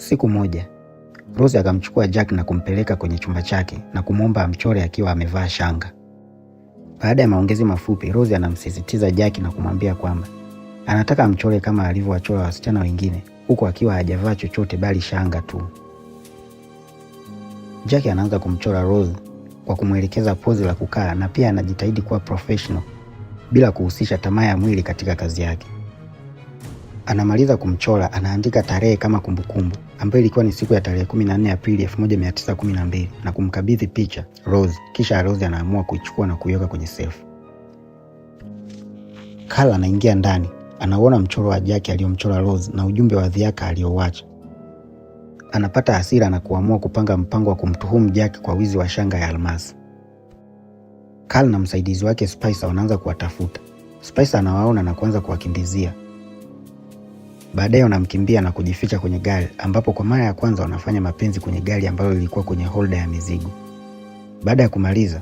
Siku moja, Rose akamchukua Jack na kumpeleka kwenye chumba chake na kumwomba amchore akiwa amevaa shanga. Baada ya maongezi mafupi, Rose anamsisitiza Jack na kumwambia kwamba anataka amchore kama alivyowachora wasichana wengine, huku akiwa hajavaa chochote bali shanga tu. Jack anaanza kumchora Rose kwa kumwelekeza pozi la kukaa na pia anajitahidi kuwa professional bila kuhusisha tamaa ya mwili katika kazi yake. Anamaliza kumchora, anaandika tarehe kama kumbukumbu ambayo ilikuwa ni siku ya tarehe 14 Aprili 1912 na kumkabidhi picha Rose, kisha Rose anaamua kuichukua na kuiweka kwenye safe. Carl anaingia ndani, anaona mchoro wa Jack aliyomchora Rose na ujumbe wa dhiaka aliyouacha. Anapata hasira na kuamua kupanga mpango wa kumtuhumu Jack kwa wizi wa shanga ya almasi. Carl na msaidizi wake Spicer wanaanza kuwatafuta. Spicer anawaona na kuanza kuwakimbizia. Baadaye wanamkimbia na kujificha kwenye gari, ambapo kwa mara ya kwanza wanafanya mapenzi kwenye gari ambalo lilikuwa kwenye holder ya mizigo. Baada ya kumaliza,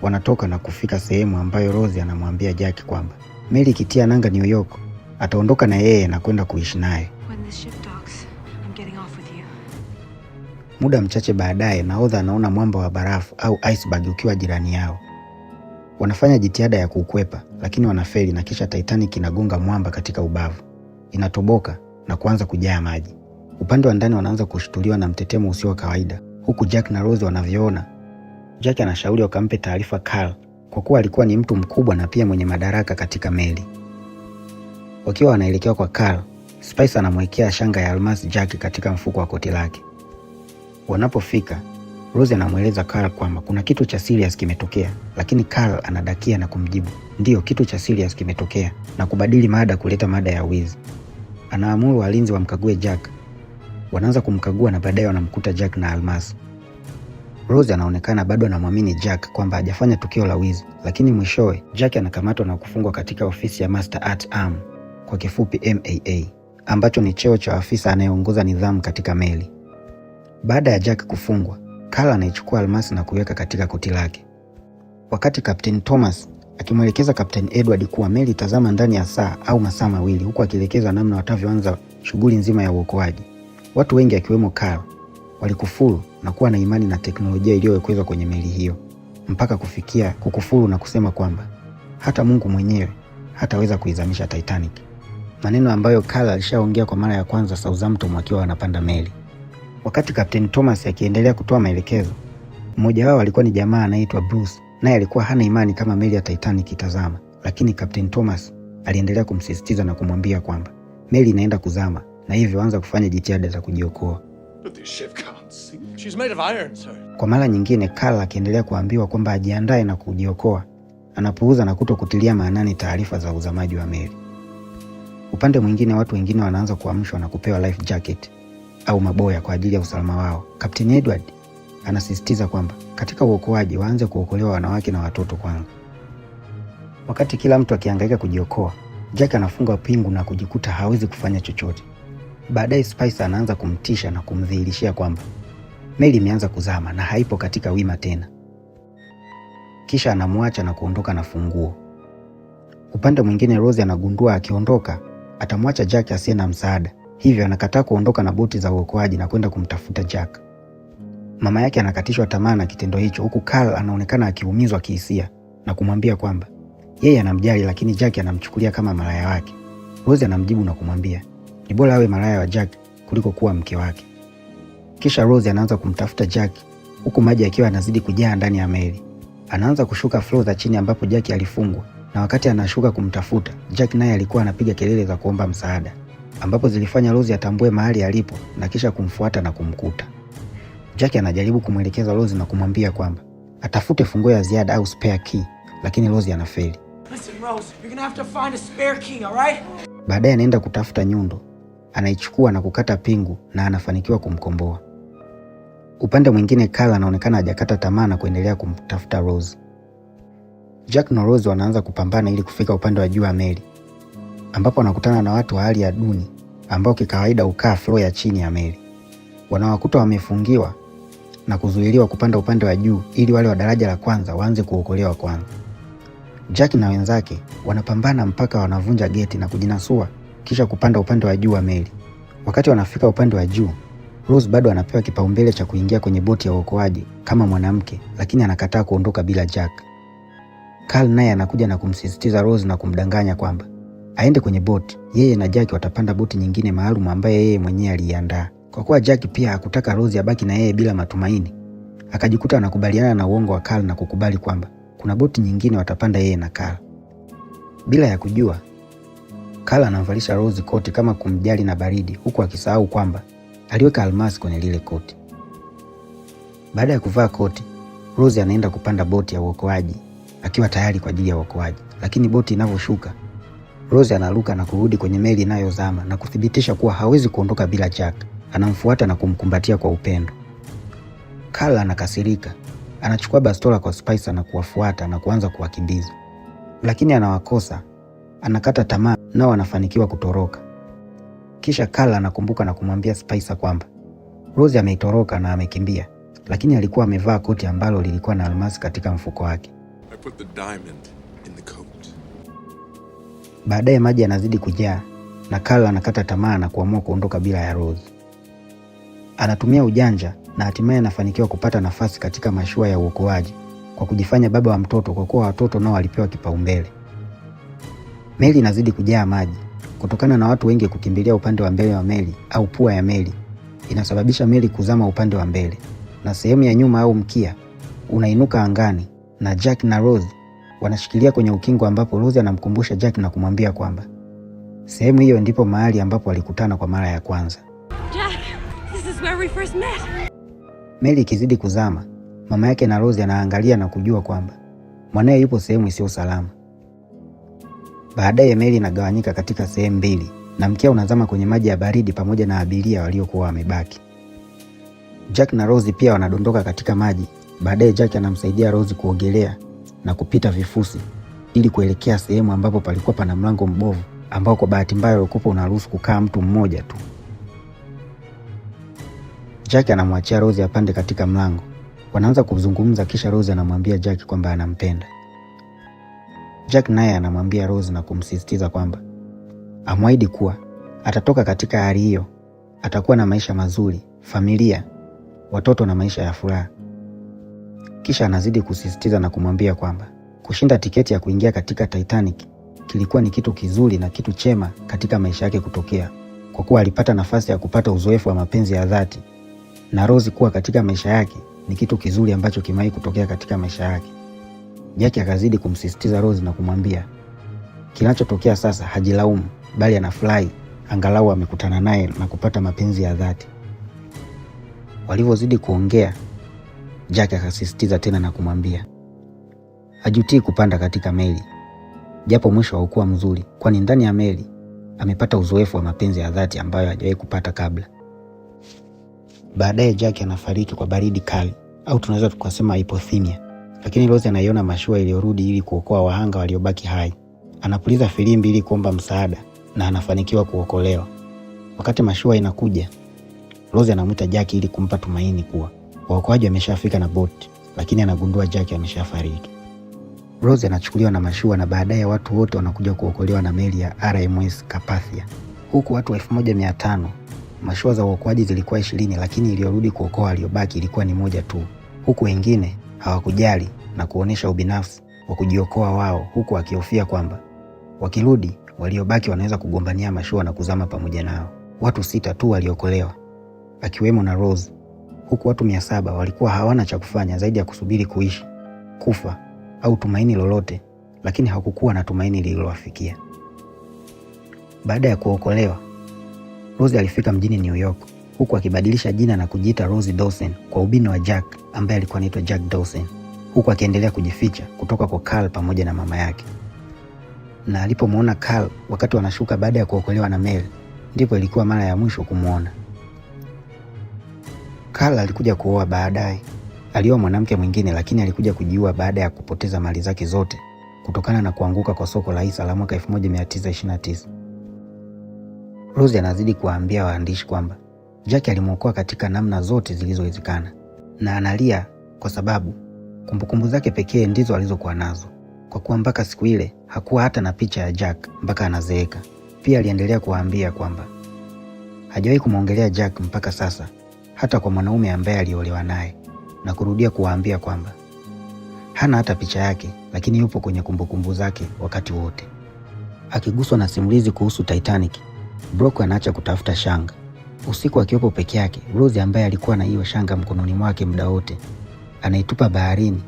wanatoka na kufika sehemu ambayo Rose anamwambia Jack kwamba meli ikitia nanga New York, ataondoka na yeye na kwenda kuishi naye. Muda mchache baadaye, nahodha anaona mwamba wa barafu au iceberg ukiwa jirani yao. Wanafanya jitihada ya kuukwepa, lakini wanafeli na kisha Titanic inagonga mwamba katika ubavu. Inatoboka na kuanza kujaa maji. Upande wa ndani wanaanza kushtuliwa na mtetemo usio wa kawaida, huku Jack na Rose wanavyoona. Jack anashauri wakampe taarifa Carl kwa kuwa alikuwa ni mtu mkubwa na pia mwenye madaraka katika meli. Wakiwa wanaelekea kwa Carl, Spicer anamwekea shanga ya almasi Jack katika mfuko wa koti lake. Wanapofika, Rose anamweleza Carl kwamba kuna kitu cha serious kimetokea, lakini Carl anadakia na kumjibu, "Ndiyo, kitu cha serious kimetokea," na kubadili mada kuleta mada ya wizi. Anaamuru walinzi wamkague Jack. Wanaanza kumkagua na baadaye wanamkuta Jack na almasi. Rose anaonekana bado anamwamini Jack kwamba hajafanya tukio la wizi, lakini mwishowe Jack anakamatwa na kufungwa katika ofisi ya Master at Arm, kwa kifupi MAA, ambacho ni cheo cha afisa anayeongoza nidhamu katika meli. Baada ya Jack kufungwa, Carl anaichukua almasi na kuiweka katika koti lake. Wakati Captain Thomas akimwelekeza Captain Edward kuwa meli itazama ndani ya saa au masaa mawili, huku akielekeza namna watavyoanza shughuli nzima ya uokoaji, watu wengi akiwemo Carl walikufuru na kuwa na imani na teknolojia iliyowekezwa kwenye meli hiyo, mpaka kufikia kukufuru na kusema kwamba hata Mungu mwenyewe hataweza kuizamisha Titanic, maneno ambayo Carl alishaongea kwa mara ya kwanza Southampton wakiwa wanapanda meli. Wakati Captain Thomas akiendelea kutoa maelekezo, mmoja wao alikuwa ni jamaa anaitwa Bruce, naye alikuwa hana imani kama meli ya Titanic itazama, lakini Captain Thomas aliendelea kumsisitiza na kumwambia kwamba meli inaenda kuzama na hivyo anza kufanya jitihada za kujiokoa. Kwa mara nyingine, Carl akiendelea kuambiwa kwamba ajiandae na kujiokoa, anapuuza na kutokutilia maanani taarifa za uzamaji wa meli. Upande mwingine, watu wengine wanaanza kuamshwa na kupewa life jacket au maboya kwa ajili ya usalama wao. Captain Edward anasisitiza kwamba katika uokoaji waanze kuokolewa wanawake na watoto kwanza. Wakati kila mtu akihangaika kujiokoa, Jack anafunga pingu na kujikuta hawezi kufanya chochote. Baadaye Spicer anaanza kumtisha na kumdhihirishia kwamba meli imeanza kuzama na haipo katika wima tena. Kisha anamwacha na kuondoka na funguo. Upande mwingine, Rose anagundua akiondoka atamwacha Jack asiye na msaada, hivyo anakataa kuondoka na boti za uokoaji na kwenda kumtafuta Jack. Mama yake anakatishwa tamaa na kitendo hicho, huku Carl anaonekana akiumizwa kihisia na kumwambia kwamba yeye anamjali lakini Jack anamchukulia kama malaya wake. Rose anamjibu na kumwambia ni bora awe malaya wa Jack kuliko kuwa mke wake. Kisha Rose anaanza kumtafuta Jack, huku maji yakiwa yanazidi kujaa ndani ya meli. Anaanza kushuka floor za chini ambapo Jack alifungwa, na wakati anashuka kumtafuta, Jack naye alikuwa anapiga kelele za kuomba msaada, ambapo zilifanya Rose atambue mahali alipo na kisha kumfuata na kumkuta. Jack anajaribu kumwelekeza Rose na kumwambia kwamba atafute funguo ya ziada au spare key, lakini Rose anafeli. Listen Rose, you're gonna have to find a spare key, all right? Baadaye anaenda kutafuta nyundo, anaichukua na kukata pingu na anafanikiwa kumkomboa. Upande mwingine, Carl anaonekana hajakata tamaa na kuendelea kumtafuta Rose. Jack na Rose wanaanza kupambana ili kufika upande wa juu wa meli, ambapo wanakutana na watu wa hali ya duni ambao kikawaida hukaa floor ya chini ya meli. Wanawakuta wamefungiwa na kuzuiliwa kupanda upande wa juu ili wale wa daraja la kwanza waanze kuokolewa kwanza. Jack na wenzake wanapambana mpaka wanavunja geti na kujinasua kisha kupanda upande wa juu wa meli. Wakati wanafika upande wa juu, Rose bado anapewa kipaumbele cha kuingia kwenye boti ya uokoaji kama mwanamke, lakini anakataa kuondoka bila Jack. Carl naye anakuja na kumsisitiza Rose na kumdanganya kwamba aende kwenye boti. Yeye na Jack watapanda boti nyingine maalum ambayo yeye mwenyewe aliandaa. Kwa kuwa Jack pia hakutaka Rose abaki na yeye bila matumaini, akajikuta anakubaliana na uongo wa Carl na kukubali kwamba kuna boti nyingine watapanda yeye na Carl. Bila ya kujua, Carl anamvalisha Rose koti kama kumjali na baridi, huku akisahau kwamba aliweka almasi kwenye lile koti. Baada ya kuvaa koti, Rose anaenda kupanda boti ya uokoaji akiwa tayari kwa ajili ya uokoaji, lakini boti inavyoshuka, Rose anaruka na kurudi kwenye meli inayozama na kuthibitisha kuwa hawezi kuondoka bila Jack. Anamfuata na kumkumbatia kwa upendo. Carl anakasirika, anachukua bastola kwa Spicer na kuwafuata na kuanza kuwakimbiza, lakini anawakosa. Anakata tamaa, nao wanafanikiwa kutoroka. Kisha Carl anakumbuka na kumwambia Spicer kwamba Rose ameitoroka na amekimbia, lakini alikuwa amevaa koti ambalo lilikuwa na almasi katika mfuko wake. Baadaye maji yanazidi kujaa na Carl anakata tamaa na kuamua kuondoka bila ya Rose. Anatumia ujanja na hatimaye anafanikiwa kupata nafasi katika mashua ya uokoaji kwa kujifanya baba wa mtoto, kwa kuwa watoto nao walipewa kipaumbele. Meli inazidi kujaa maji kutokana na watu wengi kukimbilia upande wa mbele wa meli au pua ya meli. Inasababisha meli kuzama upande wa mbele na sehemu ya nyuma au mkia unainuka angani, na Jack na Rose wanashikilia kwenye ukingo, ambapo Rose anamkumbusha Jack na kumwambia kwamba sehemu hiyo ndipo mahali ambapo walikutana kwa mara ya kwanza. Jack, this is where we first met. Meli ikizidi kuzama, mama yake na Rose anaangalia na kujua kwamba mwanae yupo sehemu isiyo salama. Baadaye meli inagawanyika katika sehemu mbili na mkia unazama kwenye maji ya baridi pamoja na abiria waliokuwa wamebaki. Jack na Rose pia wanadondoka katika maji. Baadaye Jack anamsaidia Rose kuogelea na kupita vifusi ili kuelekea sehemu ambapo palikuwa pana mlango mbovu ambao kwa bahati mbaya ulikuwa unaruhusu kukaa mtu mmoja tu. Jack anamwachia Rose apande katika mlango. Wanaanza kuzungumza, kisha Rose anamwambia Jack kwamba anampenda. Jack naye anamwambia Rose na kumsisitiza kwamba amwahidi kuwa atatoka katika hali hiyo, atakuwa na maisha mazuri, familia, watoto na maisha ya furaha. Kisha anazidi kusisitiza na kumwambia kwamba kushinda tiketi ya kuingia katika Titanic kilikuwa ni kitu kizuri na kitu chema katika maisha yake kutokea, kwa kuwa alipata nafasi ya kupata uzoefu wa mapenzi ya dhati, na Rose kuwa katika maisha yake ni kitu kizuri ambacho kimewahi kutokea katika maisha yake. Jack akazidi kumsisitiza Rose na kumwambia kinachotokea sasa hajilaumu, bali anafurahi angalau amekutana naye na kupata mapenzi ya dhati. Walivyozidi kuongea, Jack akasisitiza tena na kumwambia hajutii kupanda katika meli, japo mwisho haukuwa mzuri, kwani ndani ya meli amepata uzoefu wa mapenzi ya dhati ambayo hajawahi kupata kabla. Baadaye Jack anafariki kwa baridi kali, au tunaweza tukasema hypothermia, lakini Rose anaiona mashua iliyorudi ili kuokoa wahanga waliobaki hai. Anapuliza filimbi ili kuomba msaada na anafanikiwa kuokolewa. Wakati mashua inakuja, Rose anamuita Jack ili kumpa tumaini kuwa waokoaji wameshafika na boti, lakini anagundua Jack ameshafariki. Rose anachukuliwa na mashua na baadaye watu wote wanakuja kuokolewa na meli ya RMS Carpathia. Huku watu 1500, mashua za uokoaji zilikuwa 20, lakini iliyorudi kuokoa waliobaki ilikuwa ni moja tu. Huku wengine hawakujali na kuonesha ubinafsi wa kujiokoa wao, huku akihofia kwamba wakirudi waliobaki wanaweza kugombania mashua na kuzama pamoja nao. Watu 6 tu waliokolewa, akiwemo na Rose, huku watu 700 walikuwa hawana cha kufanya zaidi ya kusubiri kuishi, kufa au tumaini lolote, lakini hakukuwa na tumaini lililowafikia. Baada ya kuokolewa, Rose alifika mjini New York, huku akibadilisha jina na kujiita Rose Dawson kwa ubini wa Jack ambaye alikuwa anaitwa Jack Dawson, huku akiendelea kujificha kutoka kwa Carl pamoja na mama yake. Na alipomwona Carl wakati wanashuka baada ya kuokolewa na meli, ndipo ilikuwa mara ya mwisho kumwona. Carl alikuja kuoa baadaye. Alioa mwanamke mwingine, lakini alikuja kujiua baada ya kupoteza mali zake zote kutokana na kuanguka kwa soko la hisa la mwaka 1929. Rose anazidi kuwaambia waandishi kwamba Jack alimwokoa katika namna zote zilizowezekana, na analia kwa sababu kumbukumbu zake pekee ndizo alizokuwa nazo, kwa kuwa mpaka siku ile hakuwa hata na picha ya Jack mpaka anazeeka. Pia aliendelea kuwaambia kwamba Hajawahi kumwongelea Jack mpaka sasa, hata kwa mwanaume ambaye aliolewa naye, na kurudia kuwaambia kwamba hana hata picha yake, lakini yupo kwenye kumbukumbu zake wakati wote. Akiguswa na simulizi kuhusu Titanic, Brock anaacha kutafuta shanga. Usiku akiwepo peke yake, Rose ambaye alikuwa na hiyo shanga mkononi mwake muda wote, anaitupa baharini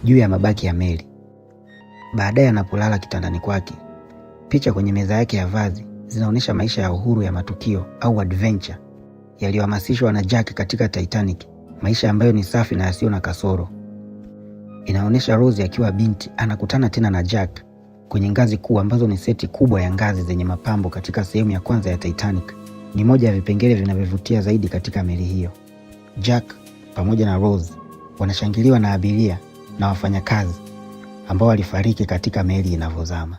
juu ya mabaki ya meli. Baadaye anapolala kitandani kwake, picha kwenye meza yake ya vazi zinaonyesha maisha ya uhuru ya matukio au adventure yaliyohamasishwa na Jack katika Titanic, maisha ambayo ni safi na yasiyo na kasoro. Inaonyesha Rose akiwa binti anakutana tena na Jack kwenye ngazi kuu ambazo ni seti kubwa ya ngazi zenye mapambo katika sehemu ya kwanza ya Titanic. Ni moja ya vipengele vinavyovutia zaidi katika meli hiyo. Jack pamoja na Rose wanashangiliwa na abiria na wafanyakazi ambao walifariki katika meli inavyozama.